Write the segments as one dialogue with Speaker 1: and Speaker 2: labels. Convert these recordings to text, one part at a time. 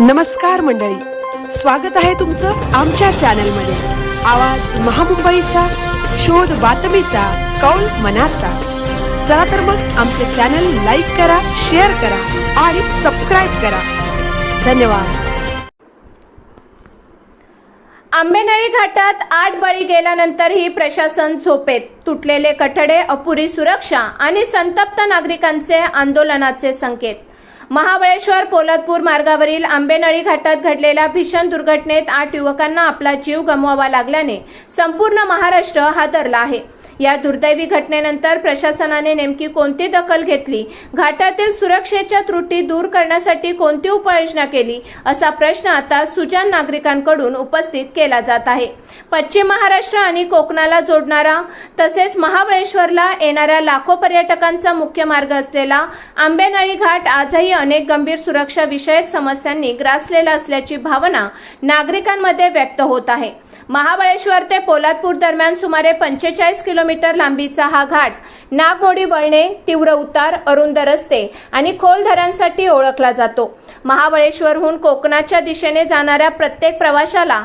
Speaker 1: नमस्कार मंडळी, स्वागत आहे तुमचं आमच्या चॅनलमध्ये। आवाज महामुंबईचा, शोध बातमीचा, कौल मनाचा। चला तर मग आमचे चॅनल लाईक करा, शेअर करा आणि सबस्क्राइब करा। धन्यवाद।
Speaker 2: आंबेनळी घाटात 8 बळी गेल्यानंतरही प्रशासन झोपेत। तुटलेले कठडे, अपुरी सुरक्षा आणि संतप्त नागरिकांचे आंदोलनाचे संकेत। महाबळेश्वर पोलादपूर मार्गावरील आंबेनळी घाटात घडलेल्या भीषण दुर्घटनेत 8 युवकांना आपला जीव गमवावा लागल्याने संपूर्ण महाराष्ट्र हादरला आहे। या दुर्दैवी घटनेनंतर प्रशासनाने नेमकी कोणती दखल घेतली, घाटातील सुरक्षेच्या त्रुटी दूर करण्यासाठी कोणती उपाययोजना केली, असा प्रश्न आता सुजाण नागरिकांकडून उपस्थित केला जात आहे। पश्चिम महाराष्ट्र आणि कोकणाला जोडणारा तसेच महाबळेश्वरला येणाऱ्या लाखो पर्यटकांचा मुख्य मार्ग असलेला आंबेनळी घाट आजही अनेक गंभीर सुरक्षा विषयक समस्यांनी ग्रासलेला असल्याची भावना नागरिकांमध्ये व्यक्त होत आहे। महाबळेश्वर ते पोलादपूर दरम्यान सुमारे 45 किलोमीटर लांबीचा हा घाट नागमोडी वळणे, तीव्र उतार, अरुंद रस्ते आणि खोल दऱ्यांसाठी ओळखला जातो। महाबळेश्वरहून कोकणाच्या दिशेने जाणाऱ्या प्रत्येक प्रवाशाला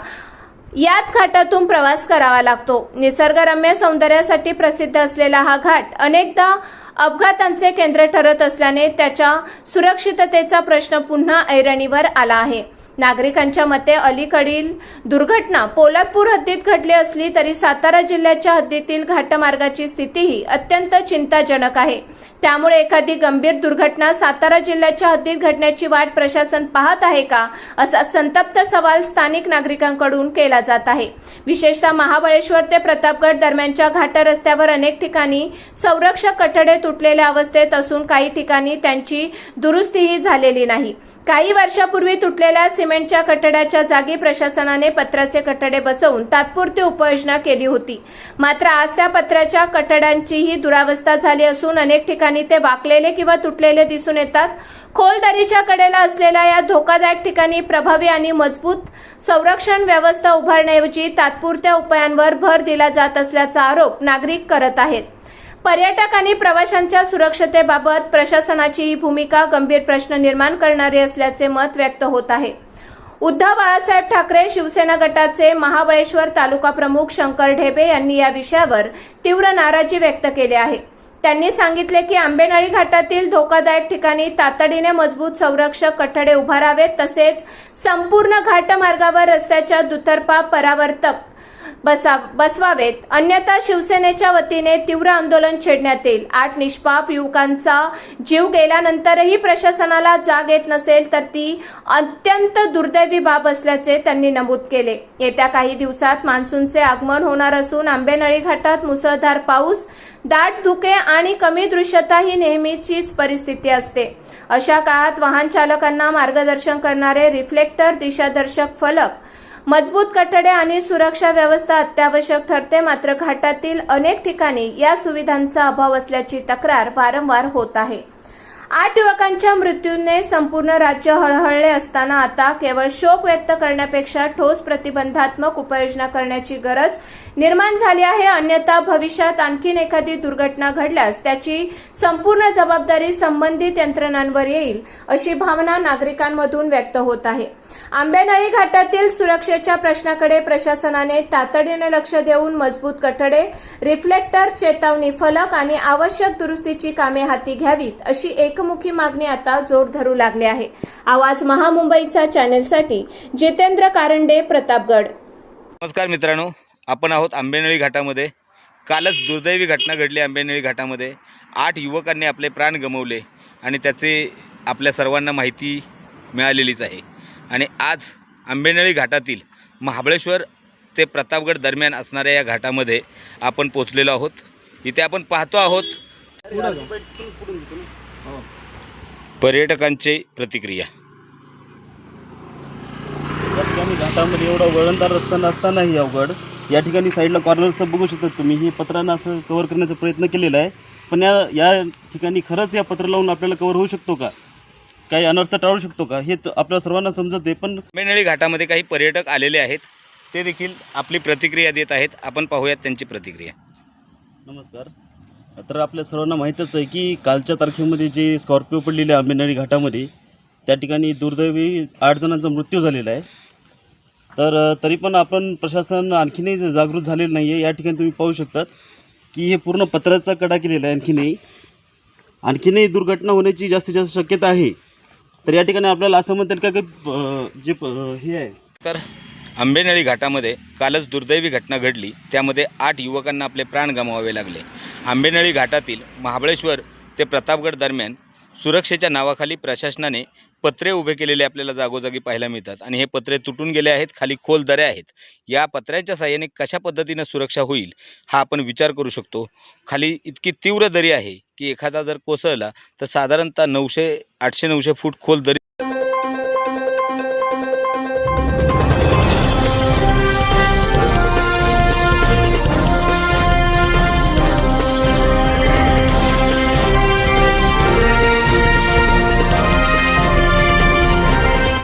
Speaker 2: याच घाटातून प्रवास करावा लागतो। निसर्गरम्य सौंदर्यासाठी प्रसिद्ध असलेला हा घाट अनेकदा अपघातांचे केंद्र ठरत असल्याने त्याच्या सुरक्षिततेचा प्रश्न पुन्हा ऐरणीवर आला आहे। नागरिकांच्या मते अलीकडील दुर्घटना पोलादपूर हद्दीत घडली असली तरी सातारा जिल्ह्याच्या हद्दीतील घाटमार्गाची स्थितीही अत्यंत चिंताजनक आहे। त्यामुळे एखादी गंभीर दुर्घटना सातारा जिल्ह्याच्या हद्दीत घडण्याची वाट प्रशासन पाहत आहे का, असा संतप्त सवाल स्थानिक नागरिकांकडून केला जात आहे। विशेषतः महाबळेश्वर ते प्रतापगड दरम्यानच्या घाट रस्त्यावर अनेक ठिकाणी संरक्षक कठडे तुटलेल्या अवस्थेत असून काही ठिकाणी त्यांची दुरुस्तीही झालेली नाही। काही वर्षापूर्वी तुटलेल्या सिमेंटच्या कठड्याच्या जागी प्रशासनाने पत्र्याचे कठडे बसवून तात्पुरती उपाययोजना केली होती। मात्र आज त्या पत्र्याच्या कठड्यांचीही दुरावस्था झाली असून अनेक ठिकाणी ते वाकलेले किंवा तुटलेले दिसून येतात। खोल दरीच्या कडेला असलेल्या या धोकादायक ठिकाणी प्रभावी आणि मजबूत संरक्षण व्यवस्था उभारण्याऐवजी तात्पुरत्या उपायांवर भर दिला जात असल्याचा आरोप नागरिक करत आहेत। पर्यटक आणि प्रवाशांच्या सुरक्षतेबाबत प्रशासनाची ही भूमिका गंभीर प्रश्न निर्माण करणारी असल्याचे मत व्यक्त होत आहे। उद्धव बाळासाहेब ठाकरे शिवसेना गटाचे महाबळेश्वर तालुका प्रमुख शंकर ढेबे यांनी या विषयावर तीव्र नाराजी व्यक्त केली आहे। त्यांनी सांगितले की आंबेनळी घाटातील धोकादायक ठिकाणी तातडीने मजबूत संरक्षक कठडे उभारावेत, तसेच संपूर्ण घाटमार्गावर रस्त्याच्या दुतर्फा परावर्तक बसवावेत, अन्यथा शिवसेनेच्या वतीने तीव्र आंदोलन छेडण्यात येईल। 8 निष्पाप युवकांचा जीव गेल्यानंतरही प्रशासनाला जाग येत नसेल तर ती अत्यंत दुर्दैवी बाब असल्याचे त्यांनी नमूद केले। येत्या काही दिवसात मान्सूनचे आगमन होणार असून आंबेनळी घाटात मुसळधार पाऊस, दाट धुके आणि कमी दृश्यता ही नेहमीचीच परिस्थिती असते। अशा काळात वाहन चालकांना मार्गदर्शन करणारे रिफ्लेक्टर, दिशादर्शक फलक, मजबूत कठडे आणि सुरक्षा व्यवस्था अत्यावश्यक ठरते। मात्र घाटातील अनेक ठिकाणी या सुविधांचा अभाव असल्याची तक्रार वारंवार होत आहे। 8 युवकांच्या मृत्यूने संपूर्ण राज्य हळहळले असताना आता केवळ शोक व्यक्त करण्यापेक्षा ठोस प्रतिबंधात्मक उपाययोजना करण्याची गरज निर्माण झाली आहे। अन्यथा भविष्यात आणखीन एखादी दुर्घटना घडल्यास त्याची संपूर्ण जबाबदारी संबंधित यंत्रणांवर येईल, अशी भावना नागरिकांमधून व्यक्त होत आहे। आंबेनळी घाटातील सुरक्षेच्या प्रश्नाकडे प्रशासनाने तातडीने लक्ष देऊन मजबूत कठडे, रिफ्लेक्टर, चेतावणी फलक आणि आवश्यक दुरुस्तीची कामे हाती घ्यावीत, अशी एकमुखी मागणी आता जोर धरू लागली आहे। आवाज महामुंबईचा चॅनेलसाठी जितेंद्र कारंडे, प्रतापगड।
Speaker 3: नमस्कार मित्रांनो, आपण आहोत आंबेनळी घाटामध्ये। कालच दुर्दैवी घटना घडली आंबेनळी घाटामध्ये। 8 युवकांनी आपले प्राण गमावले आणि त्याचे आपल्या सर्वांना माहिती मिळालेलीच आहे। आणि आज आंबेनळी घाटातील महाबळेश्वर ते प्रतापगड दरम्यान असणाऱ्या या घाटामध्ये आपण पोहोचलेलो आहोत। इथे आपण पाहतो आहोत पर्यटकांची प्रतिक्रिया।
Speaker 4: घाटामध्ये एवढा वळणदार रस्ता नसतानाही अवघड या ठिकाणी साईडला कॉर्नरचं बघू शकता तुम्ही, ही पत्रानं असं कव्हर करण्याचा प्रयत्न केलेला आहे, पण या ठिकाणी खरंच या पत्र लावून आपल्याला कव्हर होऊ शकतो का, काही अनर्थ टाळू शकतो का, हे आपल्या सर्वांना समजत आहे। पण
Speaker 3: आंबेनळी घाटामध्ये काही पर्यटक आलेले आहेत, ते देखील आपली प्रतिक्रिया देत आहेत। आपण पाहूयात त्यांची प्रतिक्रिया।
Speaker 4: नमस्कार। तर आपल्या सर्वांना माहीतच आहे की कालच्या तारखेमध्ये जे स्कॉर्पिओ पडलेले आंबेनळी घाटामध्ये त्या ठिकाणी दुर्दैवी 8 जणांचा मृत्यू झालेला आहे. तर तरी पण आपण प्रशासन आणखीनही जागृत झालेलं नाही आहे. या ठिकाणी तुम्ही पाहू शकतात की हे पूर्ण पत्र्याचा कडा केलेला आहे. आणखीनही दुर्घटना होण्याची जास्तीत जास्त शक्यता आहे. तर या ठिकाणी आपल्याला असं म्हणता येईल का की हे आहे
Speaker 3: तर आंबेनळी घाटामध्ये कालच दुर्दैवी घटना घडली. त्यामध्ये 8 युवकांना आपले प्राण गमवावे लागले. आंबेनळी घाटातील महाबळेश्वर ते प्रतापगड दरम्यान सुरक्षेच्या नावाखाली प्रशासनाने पत्रे उभे केलेले आपल्याला जागोजागी पाहायला मिळतात आणि हे पत्रे तुटून गेले आहेत. खाली खोल दऱ्या आहेत. या पत्र्याच्या साहाय्याने कशा पद्धतीनं सुरक्षा होईल हा आपण विचार करू शकतो. खाली इतकी तीव्र दरी आहे की एखादा जर कोसळला तर साधारणतः 800-900 फूट खोल दरी